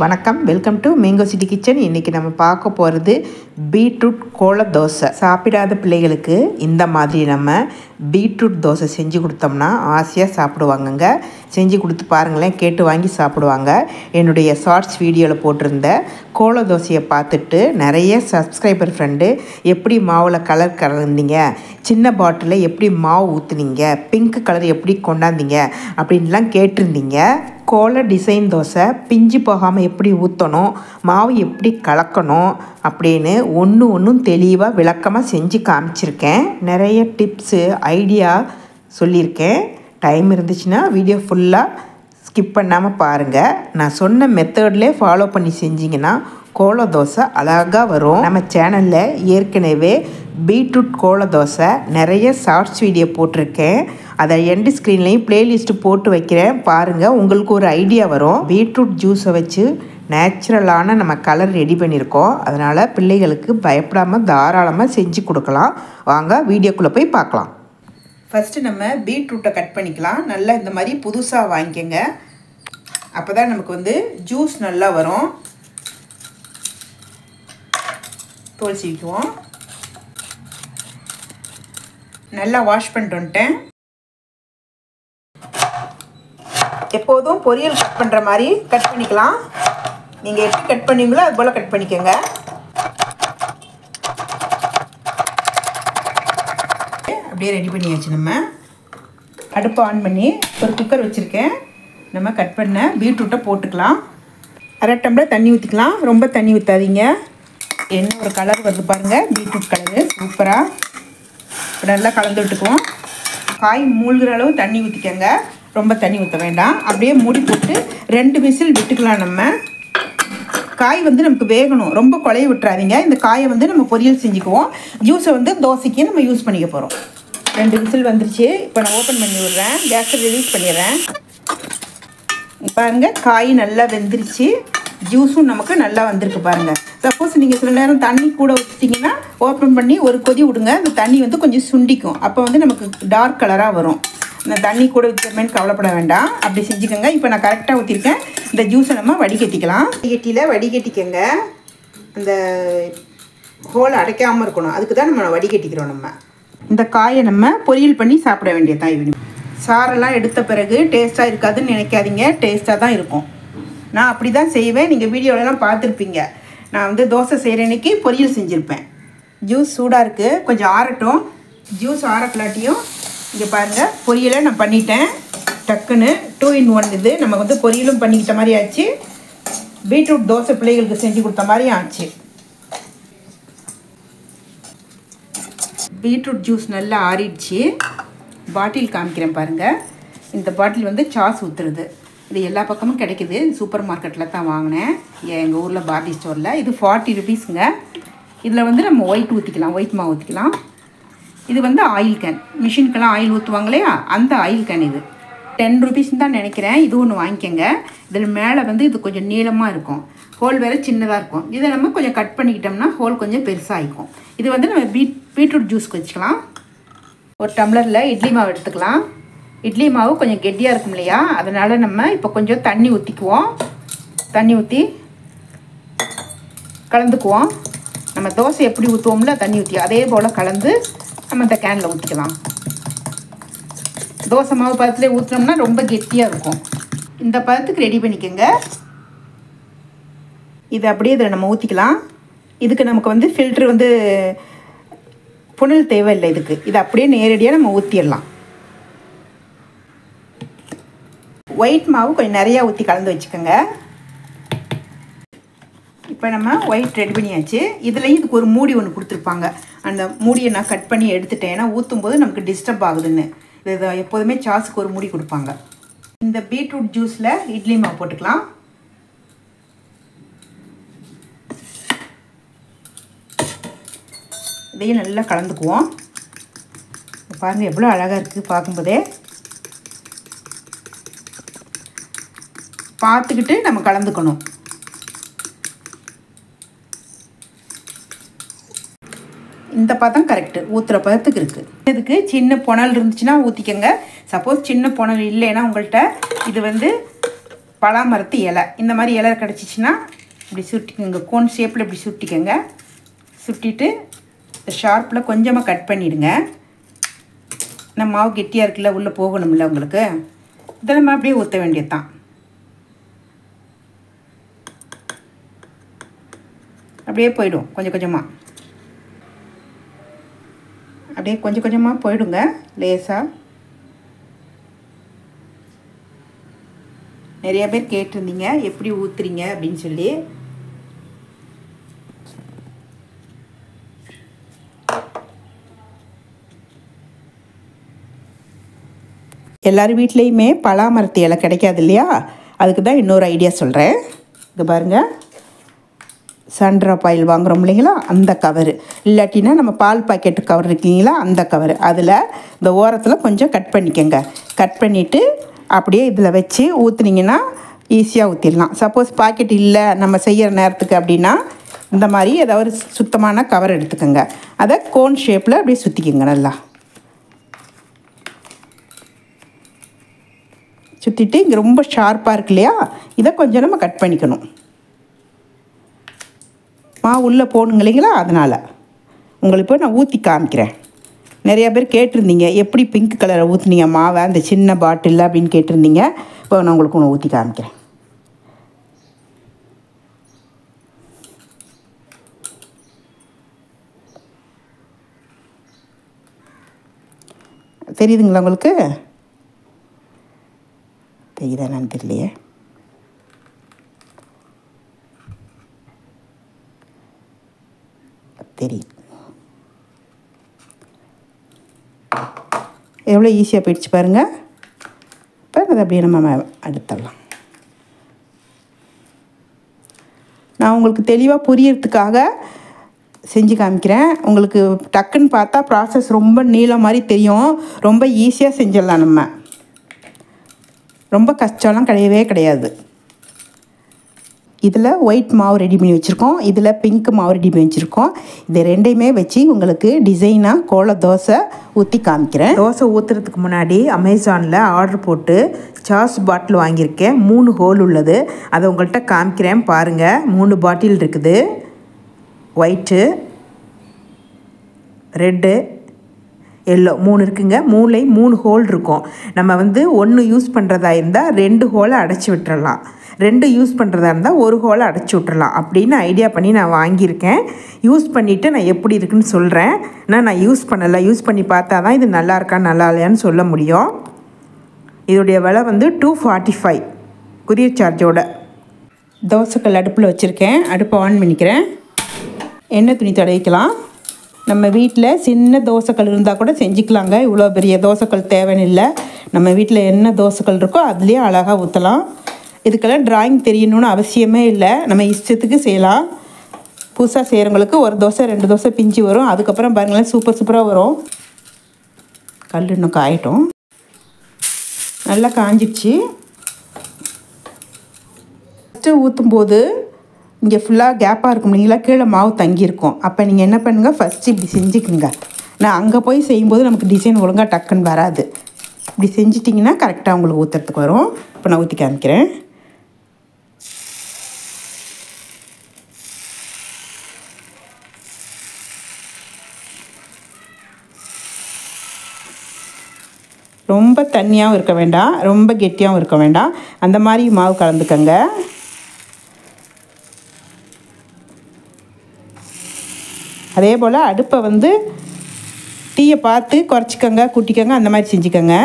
வணக்கம், welcome to mango city kitchen. இன்றைக்கி நம்ம பார்க்க போகிறது பீட்ரூட் கோல தோசை. சாப்பிடாத பிள்ளைகளுக்கு இந்த மாதிரி நம்ம பீட்ரூட் தோசை செஞ்சு கொடுத்தோம்னா ஆசையாக சாப்பிடுவாங்கங்க. செஞ்சு கொடுத்து பாருங்களேன், கேட்டு வாங்கி சாப்பிடுவாங்க. என்னுடைய ஷார்ட்ஸ் வீடியோவில் போட்டிருந்த கோல தோசையை பார்த்துட்டு நிறைய சப்ஸ்கிரைபர் ஃப்ரெண்டு எப்படி மாவில் கலர் கலந்தீங்க, சின்ன பாட்டிலில் எப்படி மாவு ஊற்றுனீங்க, பிங்க் கலர் எப்படி கொண்டாந்தீங்க அப்படின்லாம் கேட்டிருந்தீங்க. கோல டிசைன் தோசை பிஞ்சு போகாமல் எப்படி ஊற்றணும், மாவு எப்படி கலக்கணும் அப்படின்னு ஒன்றும் தெளிவாக விளக்கமாக செஞ்சு காமிச்சிருக்கேன். நிறைய டிப்ஸு ஐடியா சொல்லியிருக்கேன். டைம் இருந்துச்சுன்னா வீடியோ ஃபுல்லாக ஸ்கிப் பண்ணாமல் பாருங்கள். நான் சொன்ன மெத்தட்லேயே ஃபாலோ பண்ணி செஞ்சிங்கன்னா கோல தோசை அழகாக வரும். நம்ம சேனலில் ஏற்கனவே பீட்ரூட் கோல தோசை நிறைய ஷார்ட்ஸ் வீடியோ போட்டிருக்கேன். அதை எண்டு ஸ்க்ரீன்லேயும் ப்ளேலிஸ்ட்டு போட்டு வைக்கிறேன், பாருங்கள். உங்களுக்கு ஒரு ஐடியா வரும். பீட்ரூட் ஜூஸை வச்சு நேச்சுரலான நம்ம கலர் ரெடி பண்ணியிருக்கோம். அதனால் பிள்ளைகளுக்கு பயப்படாமல் தாராளமாக செஞ்சு கொடுக்கலாம். வாங்க வீடியோக்குள்ளே போய் பார்க்கலாம். ஃபஸ்ட்டு நம்ம பீட்ரூட்டை கட் பண்ணிக்கலாம். நல்லா இந்த மாதிரி புதுசாக வாங்கிக்கோங்க. அப்போ தான் நமக்கு ஜூஸ் நல்லா வரும். தோல் சீக்குவோம். நல்லா வாஷ் பண்ணிட்டு வந்துட்டேன். எப்போதும் பொரியல் கட் பண்ணுற மாதிரி கட் பண்ணிக்கலாம். நீங்கள் எப்படி கட் பண்ணுவீங்களோ அது போல் கட் பண்ணிக்கோங்க. அப்படியே ரெடி பண்ணியாச்சு. நம்ம அடுப்பை ஆன் பண்ணி ஒரு குக்கர் வச்சுருக்கேன். நம்ம கட் பண்ண பீட்ரூட்டை போட்டுக்கலாம். அரை டம்ளர் தண்ணி ஊற்றிக்கலாம். ரொம்ப தண்ணி ஊற்றாதீங்க. என்ன ஒரு கலர் வருது பாருங்கள், பீட்ரூட் கலரு சூப்பராக. இப்போ நல்லா கலந்து விட்டுக்குவோம். காய் மூழ்கிற அளவு தண்ணி ஊற்றிக்கோங்க, ரொம்ப தண்ணி ஊற்ற வேண்டாம். அப்படியே மூடி போட்டு 2 விசில் விட்டுக்கலாம். நம்ம காய் நமக்கு வேகணும், ரொம்ப குழைய விட்டுறாதீங்க. இந்த காயை நம்ம பொரியல் செஞ்சுக்குவோம். ஜூஸை தோசைக்கு நம்ம யூஸ் பண்ணிக்க போகிறோம். 2 விசில் வந்துருச்சு. இப்போ நான் ஓப்பன் பண்ணி விட்றேன். கேஸை ரிலீஸ் பண்ணிடுறேன். பாருங்கள், காய் நல்லா வெந்துருச்சு. ஜூஸும் நமக்கு நல்லா வந்திருக்கு பாருங்கள். சப்போஸ் நீங்கள் சில நேரம் தண்ணி கூட ஊற்றிட்டிங்கன்னா ஓப்பன் பண்ணி ஒரு கொதி விடுங்க. அந்த தண்ணி கொஞ்சம் சுண்டிக்கும். அப்போ நமக்கு டார்க் கலராக வரும். இந்த தண்ணி கூட ஊற்றிக்கமேன்னு கவலைப்பட வேண்டாம், அப்படி செஞ்சுக்கோங்க. இப்போ நான் கரெக்டாக ஊற்றிருக்கேன். இந்த ஜூஸை நம்ம வடிகட்டிக்கலாம். வடிகட்டியில் வடிகட்டிக்கங்க. அந்த ஹோல் அடைக்காமல் இருக்கணும், அதுக்கு தான் நம்ம வடிகட்டிக்கிறோம். நம்ம இந்த காயை நம்ம பொரியல் பண்ணி சாப்பிட வேண்டிய தாய். சாரெல்லாம் எடுத்த பிறகு டேஸ்ட்டாக இருக்காதுன்னு நினைக்காதீங்க, டேஸ்ட்டாக தான் இருக்கும். நான் அப்படி தான் செய்வேன். நீங்கள் வீடியோலலாம் பார்த்துருப்பீங்க. நான் தோசை செய்கிற அன்றைக்கி பொரியல் செஞ்சுருப்பேன். ஜூஸ் சூடாக இருக்குது, கொஞ்சம் ஆறட்டும். ஜூஸ் ஆறக்கலாட்டியும் இங்கே பாருங்கள், பொரியலை நான் பண்ணிட்டேன். டக்குன்னு 2 in 1 இது. நம்ம பொரியலும் பண்ணிக்கிட்ட மாதிரி ஆச்சு, பீட்ரூட் தோசை பிள்ளைகளுக்கு செஞ்சு கொடுத்த மாதிரி ஆச்சு. பீட்ரூட் ஜூஸ் நல்லா ஆறிடுச்சு. பாட்டில் காமிக்கிறேன் பாருங்கள். இந்த பாட்டில் சாஸ் ஊற்றுறது. இது எல்லா பக்கமும் கிடைக்குது. சூப்பர் மார்க்கெட்டில் தான் வாங்கினேன், எங்கள் ஊரில் பாரதி ஸ்டோரில். இது 40 rupeesங்க. இதில் நம்ம ஒயிட் ஊற்றிக்கலாம், ஒயிட் மாவு ஊற்றிக்கலாம். இது ஆயில் கேன், மிஷினுக்கெல்லாம் ஆயில் ஊற்றுவாங்க இல்லையா, அந்த ஆயில் கேன். இது 10 rupees தான் நினைக்கிறேன். இது ஒன்று வாங்கிக்கோங்க. இதில் மேலே இது கொஞ்சம் நீளமாக இருக்கும், ஹோல் வேறு சின்னதாக இருக்கும். இதை நம்ம கொஞ்சம் கட் பண்ணிக்கிட்டோம்னா ஹோல் கொஞ்சம் பெருசாகிக்கும். இது நம்ம பீட்ரூட் ஜூஸ்க்கு வச்சுக்கலாம். ஒரு டம்ளரில் இட்லி மாவு எடுத்துக்கலாம். இட்லி மாவு கொஞ்சம் கெட்டியாக இருக்கும் இல்லையா, அதனால் நம்ம இப்போ கொஞ்சம் தண்ணி ஊற்றிக்குவோம். தண்ணி ஊற்றி கலந்துக்குவோம். நம்ம தோசை எப்படி ஊற்றுவோம்ல தண்ணி ஊற்றி, அதே போல் கலந்து நம்ம இந்த கேனில் ஊற்றிக்கலாம். தோசை மாவு பதத்துலேயே ஊற்றினோம்னா ரொம்ப கெட்டியாக இருக்கும். இந்த பதத்துக்கு ரெடி பண்ணிக்கோங்க. இது அப்படியே இதில் நம்ம ஊற்றிக்கலாம். இதுக்கு நமக்கு ஃபில்ட்ரு புனல் தேவையில்லை இதுக்கு. இது அப்படியே நேரடியாக நம்ம ஊற்றிடலாம். ஒயிட் மாவு கொஞ்சம் நிறையா ஊற்றி கலந்து வச்சுக்கோங்க. இப்போ நம்ம ஒயிட் ரெடி பண்ணியாச்சு. இதுலேயும் இதுக்கு ஒரு மூடி ஒன்று கொடுத்துருப்பாங்க. அந்த மூடியை நான் கட் பண்ணி எடுத்துட்டேன், ஏன்னா ஊற்றும் போது நமக்கு டிஸ்டர்ப் ஆகுதுன்னு. இது எப்போதுமே சாஸுக்கு ஒரு மூடி கொடுப்பாங்க. இந்த பீட்ரூட் ஜூஸில் இட்லி மாவு போட்டுக்கலாம். இதையும் நல்லா கலந்துக்குவோம். பாருங்கள் எவ்வளோ அழகாக இருக்குது பார்க்கும்போதே. பார்த்துக்கிட்டு நம்ம கலந்துக்கணும். இந்த பதம் கரெக்டு, ஊற்றுற பதத்துக்கு இருக்குது. இதுக்கு சின்ன புனல் இருந்துச்சுன்னா ஊற்றிக்கங்க. சப்போஸ் சின்ன புனல் இல்லைன்னா உங்கள்கிட்ட இது பலாமரத்து இலை. இந்த மாதிரி இலை கிடச்சிச்சின்னா இப்படி சுட்டிக்கோங்க, கோன் ஷேப்பில் இப்படி சுட்டிக்கோங்க. சுட்டிட்டு ஷார்ப்பில் கொஞ்சமாக கட் பண்ணிவிடுங்க. நம்ம மாவு கெட்டியாக இருக்குல்ல, உள்ளே போகணும்ல உங்களுக்கு. இதை நம்ம அப்படியே ஊற்ற வேண்டியது தான். அப்படியே போயிடும் கொஞ்சம் கொஞ்சமாக, அப்படியே கொஞ்சம் கொஞ்சமாக போயிடுங்க லேசாக. நிறைய பேர் கேட்டிருந்தீங்க எப்படி ஊற்றுறீங்க அப்படின்னு சொல்லி. எல்லார் வீட்லேயுமே பலாமரத்து இலை கிடைக்காது இல்லையா, அதுக்கு தான் இன்னொரு ஐடியா சொல்கிறேன். இது பாருங்கள், சன்ட்ராப் ஆயில் வாங்குகிறோம் இல்லைங்களா, அந்த கவரு, இல்லாட்டினா நம்ம பால் பாக்கெட்டு கவர் இருக்கீங்களா, அந்த கவர், அதில் இந்த ஓரத்தில் கொஞ்சம் கட் பண்ணிக்கோங்க. கட் பண்ணிவிட்டு அப்படியே இதில் வச்சு ஊற்றுனீங்கன்னா ஈஸியாக ஊற்றிடலாம். சப்போஸ் பாக்கெட் இல்லை நம்ம செய்கிற நேரத்துக்கு அப்படின்னா இந்த மாதிரி ஏதாவது சுத்தமான கவர் எடுத்துக்கோங்க. அதை கோன் ஷேப்பில் அப்படியே சுற்றிக்கோங்க. நல்லா சுற்றிட்டு இங்கே ரொம்ப ஷார்ப்பாக இருக்கு இல்லையா, இதை கொஞ்சம் நம்ம கட் பண்ணிக்கணும். மாவு உள்ளே போகணுங்க இல்லைங்களா, அதனால் உங்களுக்கு இப்போ நான் ஊற்றி காமிக்கிறேன். நிறையா பேர் கேட்டிருந்தீங்க எப்படி பிங்க் கலரை ஊற்றுனீங்க மாவை அந்த சின்ன பாட்டில் அப்படின்னு கேட்டிருந்தீங்க. இப்போ நான் உங்களுக்கு ஒன்று ஊற்றி காமிக்கிறேன். தெரியுதுங்களா உங்களுக்கு? தெரியுதா என்னன்னு தெரியலையே. தெரியுது. எவ்வளோ ஈஸியாக போயிடுச்சு பாருங்கள். இப்போ அதை அப்படியே நம்ம அடுத்தலாம். நான் உங்களுக்கு தெளிவாக புரியறதுக்காக செஞ்சு காமிக்கிறேன். உங்களுக்கு டக்குன்னு பார்த்தா ப்ராசஸ் ரொம்ப நீளம் மாதிரி தெரியும். ரொம்ப ஈஸியாக செஞ்சிடலாம். நம்ம ரொம்ப கஷ்டம்லாம் கிடையவே கிடையாது. இதில் ஒயிட் மாவு ரெடி பண்ணி வச்சுருக்கோம், இதில் பிங்க் மாவு ரெடி பண்ணி வச்சுருக்கோம். இது ரெண்டையுமே வச்சு உங்களுக்கு டிசைனாக கோல தோசை ஊற்றி காமிக்கிறேன். தோசை ஊற்றுறதுக்கு முன்னாடி அமேசானில் ஆர்டர் போட்டு சாஸ் பாட்டில் வாங்கியிருக்கேன். 3 ஹோல் உள்ளது. அதை உங்கள்கிட்ட காமிக்கிறேன் பாருங்கள். 3 பாட்டில் இருக்குது. ஒயிட்டு, ரெட்டு, எல்லோ 3 இருக்குங்க. 3 ஹோல் இருக்கும். நம்ம வந்து 1 யூஸ் பண்ணுறதா இருந்தால் 2 ஹோலை அடைச்சி விட்டுறலாம். 2 யூஸ் பண்ணுறதா இருந்தால் 1 ஹோலை அடைச்சி விட்டுறலாம் அப்படின்னு ஐடியா பண்ணி நான் வாங்கியிருக்கேன். யூஸ் பண்ணிவிட்டு நான் எப்படி இருக்குன்னு சொல்கிறேன். நான் யூஸ் பண்ணலை. யூஸ் பண்ணி பார்த்தா தான் இது நல்லா இருக்கா நல்லா இல்லையான்னு சொல்ல முடியும். இதோடைய விலை வந்து 245 கொரியர் சார்ஜோட. தோசைக்கல் அடுப்பில் வச்சுருக்கேன். அடுப்பை ஆன் பண்ணிக்கிறேன். எண்ணெய் துணி தடவிக்கலாம். நம்ம வீட்டில் சின்ன தோசைக்கல் இருந்தால் கூட செஞ்சுக்கலாங்க. இவ்வளோ பெரிய தோசைக்கல் தேவைன்னு இல்லை. நம்ம வீட்டில் என்ன தோசைக்கல் இருக்கோ அதுலேயே அழகாக ஊற்றலாம். இதுக்கெல்லாம் ட்ராயிங் தெரியணும்னு அவசியமே இல்லை. நம்ம இஷ்டத்துக்கு செய்யலாம். புதுசாக செய்கிறவங்களுக்கு 1 தோசை 2 தோசை பிஞ்சு வரும். அதுக்கப்புறம் பாருங்களேன் சூப்பராக வரும். கல் இன்னும் காயட்டும். நல்லா காஞ்சிடுச்சு. ஃபஸ்ட்டு ஊற்றும்போது இங்கே ஃபுல்லாக கேப்பாக இருக்கும் இல்லைங்களா, கீழே மாவு தங்கியிருக்கும். அப்போ நீங்கள் என்ன பண்ணுங்கள், ஃபஸ்ட்டு இப்படி செஞ்சுக்குங்க. நான் அங்கே போய் செய்யும்போது நமக்கு டிசைன் ஒழுங்காக டக்குன்னு வராது. இப்படி செஞ்சிட்டிங்கன்னா கரெக்டாக உங்களுக்கு ஊற்றுறதுக்கு வரும். இப்போ நான் ஊற்றி காமிக்கிறேன். ரொம்ப தண்ணியாகவும் இருக்க வேண்டாம், ரொம்ப கெட்டியாகவும் இருக்க வேண்டாம். அந்த மாதிரி மாவு கலந்துக்கங்க. அதே போல் அடுப்பை வந்து டீயை பார்த்து குறைச்சிக்கங்க, கூட்டிக்கங்க, அந்த மாதிரி செஞ்சுக்கோங்க.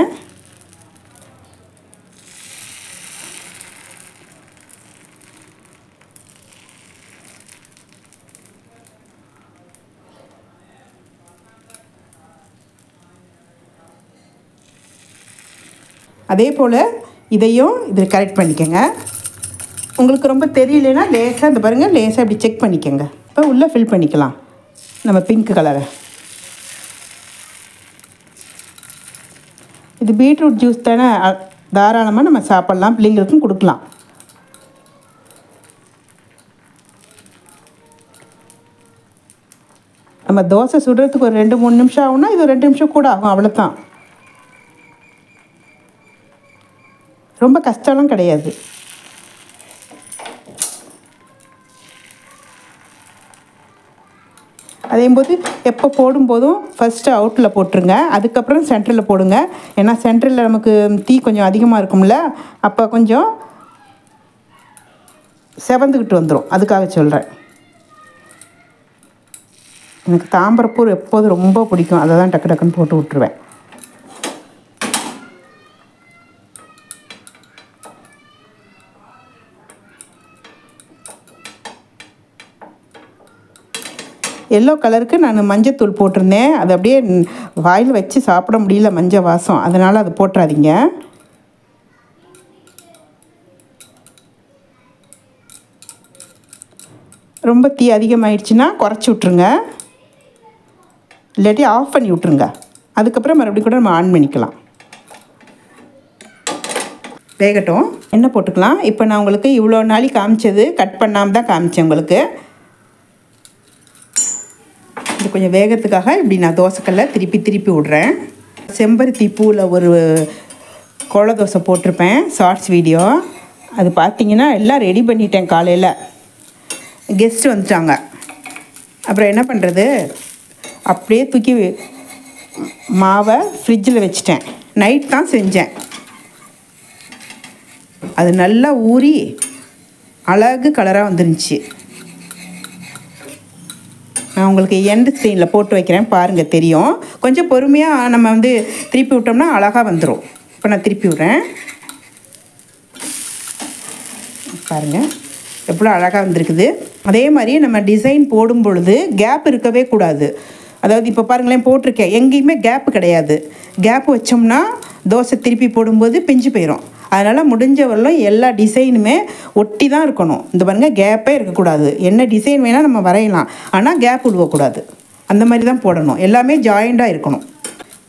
அதே போல் இதையும் இதில் கரெக்ட் பண்ணிக்கோங்க. உங்களுக்கு ரொம்ப தெரியலனா லேசாக இந்த பாருங்கள், லேசாக இப்படி செக் பண்ணிக்கோங்க. இப்போ உள்ளே ஃபில் பண்ணிக்கலாம் நம்ம பிங்க் கலரை. இது பீட்ரூட் ஜூஸ் தானே, தாராளமாக நம்ம சாப்பிட்லாம், பிள்ளைங்களுக்கும் கொடுக்கலாம். நம்ம தோசை சுடுறதுக்கு ஒரு 2-3 நிமிஷம் ஆகும்னா இது ஒரு 2 நிமிஷம் கூட ஆகும், அவ்வளோதான். ரொம்ப கஷ்டம்லாம் கிடையாது. அதேபோது எப்போ போடும்போதும் ஃபஸ்ட்டு அவுட்டில் போட்டுருங்க, அதுக்கப்புறம் சென்டரில் போடுங்க. ஏன்னா சென்டரில் நமக்கு தீ கொஞ்சம் அதிகமாக இருக்கும்ல, அப்போ கொஞ்சம் செவந்துக்கிட்டு வந்துடும், அதுக்காக சொல்கிறேன். எனக்கு தாமரைப்பூ எப்போதும் ரொம்ப பிடிக்கும், அதை தான் டக்கு டக்குன்னு போட்டு விட்ருவேன். எல்லோ கலருக்கு நான் மஞ்சத்தூள் போட்டிருந்தேன், அது அப்படியே வாயில் வச்சு சாப்பிட முடியல, மஞ்சள் வாசம், அதனால் அதை போட்டுறாதீங்க. ரொம்ப தீ அதிகமாகிடுச்சின்னா குறைச்சி விட்ருங்க, இல்லாட்டி ஆஃப் பண்ணி விட்ருங்க. அதுக்கப்புறம் மறுபடியும் கூட நம்ம ஆன் பண்ணிக்கலாம். வேகட்டும், எண்ணெய் போட்டுக்கலாம். இப்போ நான் உங்களுக்கு இவ்வளோ நாளைக்கு காமிச்சது கட் பண்ணாமல் தான் காமிச்சேன் உங்களுக்கு. இது கொஞ்சம் வேகத்துக்காக இப்படி நான் தோசைக்கல்லை திருப்பி திருப்பி விட்றேன். செம்பருத்தி பூவில் ஒரு கோல தோசை போட்டிருப்பேன், ஷார்ட்ஸ் வீடியோ. அது பார்த்திங்கன்னா எல்லாம் ரெடி பண்ணிட்டேன். காலையில் கெஸ்ட்டு வந்துட்டாங்க, அப்புறம் என்ன பண்ணுறது, அப்படியே தூக்கி மாவை ஃப்ரிட்ஜில் வச்சிட்டேன். நைட் தான் செஞ்சேன். அது நல்லா ஊறி அழகு கலராக வந்துருந்துச்சு. நான் உங்களுக்கு எண்ட் ஸ்க்ரீனில் போட்டு வைக்கிறேன், பாருங்கள் தெரியும். கொஞ்சம் பொறுமையாக நம்ம வந்து திருப்பி விட்டோம்னா அழகாக வந்துடும். இப்போ நான் திருப்பி விட்றேன், பாருங்கள் எவ்வளோ அழகாக வந்திருக்குது. அதே மாதிரி நம்ம டிசைன் போடும் பொழுது கேப் இருக்கவே கூடாது. அதாவது இப்போ பாருங்களேன், போட்டிருக்கேன், எங்கேயுமே கேப்பு கிடையாது. கேப் வச்சோம்னா தோசை திருப்பி போடும்போது பிஞ்சு போயிடும். அதனால் முடிஞ்ச வரலும் எல்லா டிசைனுமே ஒட்டி தான் இருக்கணும். இந்த பாருங்கள், கேப்பே இருக்கக்கூடாது. என்ன டிசைன் வேணால் நம்ம வரையலாம், ஆனால் கேப் விடுவக்கூடாது. அந்த மாதிரி தான் போடணும், எல்லாமே ஜாயிண்டாக இருக்கணும்.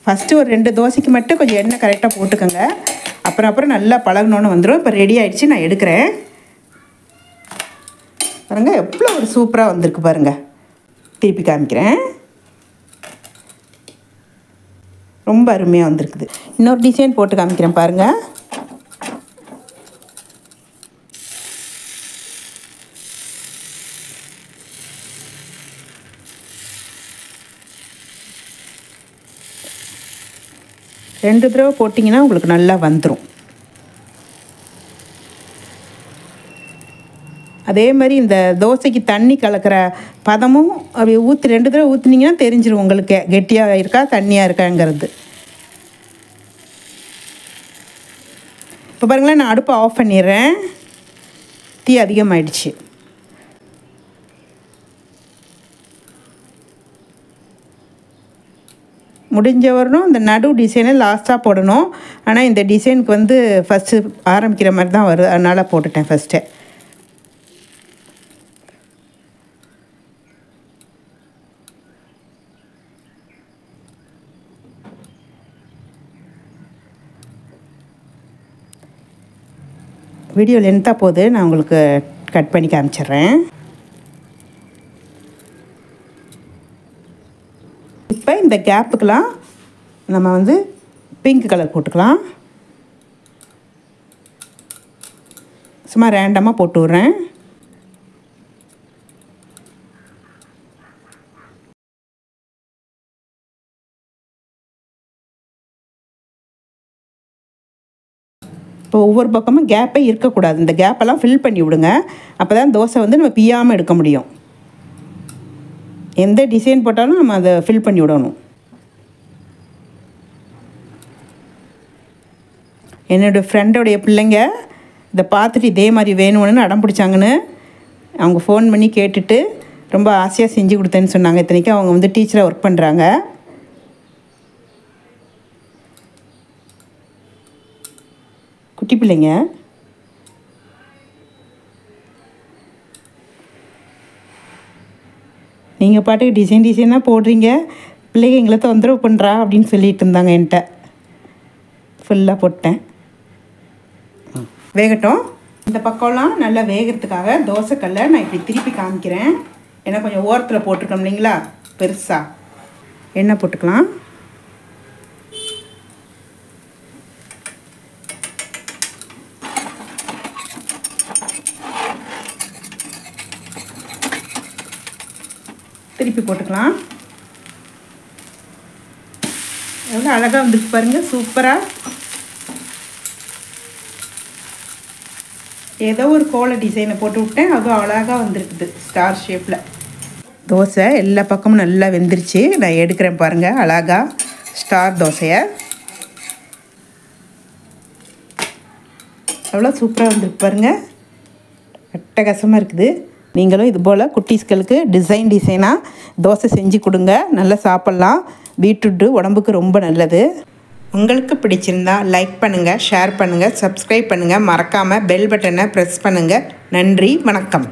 ஃபஸ்ட்டு ஒரு 2 தோசைக்கு மட்டும் கொஞ்சம் எண்ணெய் கரெக்டாக போட்டுக்கோங்க. அப்புறம் நல்லா பழகணுன்னு வந்துடும். இப்போ ரெடி ஆகிடுச்சு, நான் எடுக்கிறேன். பாருங்கள் எவ்வளோ ஒரு சூப்பராக வந்திருக்கு பாருங்கள். திருப்பி காமிக்கிறேன், ரொம்ப அருமையாக வந்திருக்குது. இன்னொரு டிசைன் போட்டு காமிக்கிறேன் பாருங்கள். ரெண்டு தடவை போட்டிங்கன்னா உங்களுக்கு நல்லா வந்துடும். அதே மாதிரி இந்த தோசைக்கு தண்ணி கலக்கிற பதமும் அப்படி 2 தடவை ஊற்றுனீங்கன்னா தெரிஞ்சிடும் உங்களுக்கு கெட்டியாக இருக்கா தண்ணியாக இருக்காங்கிறது. இப்போ பாருங்களேன், நான் அடுப்பை ஆஃப் பண்ணிடுறேன், தீ அதிகமாகிடுச்சு. முடிஞ்ச வரணும் இந்த நடு டிசைனை லாஸ்ட்டாக போடணும். ஆனால் இந்த டிசைனுக்கு வந்து ஃபஸ்ட்டு ஆரம்பிக்கிற மாதிரி தான் வருது, அதனால் போட்டுட்டேன் ஃபஸ்ட்டே. வீடியோ லென்த்தாக போகுது, நான் உங்களுக்கு கட் பண்ணி காமிச்சிட்றேன். இப்போ இந்த கேப்புக்கெலாம் நம்ம வந்து பிங்க் கலர் போட்டுக்கலாம். சும்மா ரேண்டமாக போட்டு விட்றேன். இப்போ ஒவ்வொரு பக்கமும் கேப்பே இருக்கக்கூடாது, இந்த கேப்பெல்லாம் ஃபில் பண்ணி விடுங்க. அப்போ தான் தோசை வந்து நம்ம பியாமல் எடுக்க முடியும். எந்த டிசைன் போட்டாலும் நம்ம அதை ஃபில் பண்ணி விடணும். என்னோடய ஃப்ரெண்டோடைய பிள்ளைங்க இதை பார்த்துட்டு இதே மாதிரி வேணும்னு அடம் பிடிச்சாங்கன்னு அவங்க ஃபோன் பண்ணி கேட்டுட்டு ரொம்ப ஆசையாக செஞ்சு கொடுத்தேன்னு சொன்னாங்க. இத்தனைக்கும் அவங்க வந்து டீச்சராக ஒர்க் பண்ணுறாங்க. குட்டி பிள்ளைங்க. நீங்கள் பாட்டுக்கு டிசைனாக போடுறீங்க, பிள்ளைங்க எங்களை தொந்தரவு பண்ணுறா அப்படின்னு சொல்லிட்டு இருந்தாங்க என்கிட்ட. ஃபுல்லாக போட்டேன். வேகட்டும். இந்த பக்கம்லாம் நல்லா வேகிறதுக்காக தோசைக்கல்லை நான் இப்படி திருப்பி காமிக்கிறேன். ஏன்னா கொஞ்சம் ஓரத்தில் போட்டிருக்கோம் இல்லைங்களா, பெருசாக எண்ணெய் போட்டுக்கலாம். திருப்பி போட்டுக்கலாம். எவ்வளோ அழகாக வந்துருக்கு பாருங்கள், சூப்பராக. ஏதோ ஒரு கோல டிசைனை போட்டு விட்டேன், அதுவும் அழகாக வந்துருக்குது ஸ்டார் ஷேப்பில். தோசை எல்லா பக்கமும் நல்லா வெந்துருச்சு. நான் எடுக்கிறேன் பாருங்கள், அழகாக ஸ்டார் தோசையை. அவ்வளோ சூப்பராக வந்துருக்கு பாருங்கள், அட்டகாசமாக இருக்குது. நீங்களும் இது போல் குட்டீஸ்களுக்கு டிசைனாக தோசை செஞ்சு கொடுங்க, நல்லா சாப்பிட்லாம். பீட்ரூட்டு உடம்புக்கு ரொம்ப நல்லது. உங்களுக்கு பிடிச்சிருந்தா லைக் பண்ணுங்கள், ஷேர் பண்ணுங்கள், சப்ஸ்கிரைப் பண்ணுங்கள். மறக்காமல் பெல் பட்டனை ப்ரெஸ் பண்ணுங்கள். நன்றி, வணக்கம்.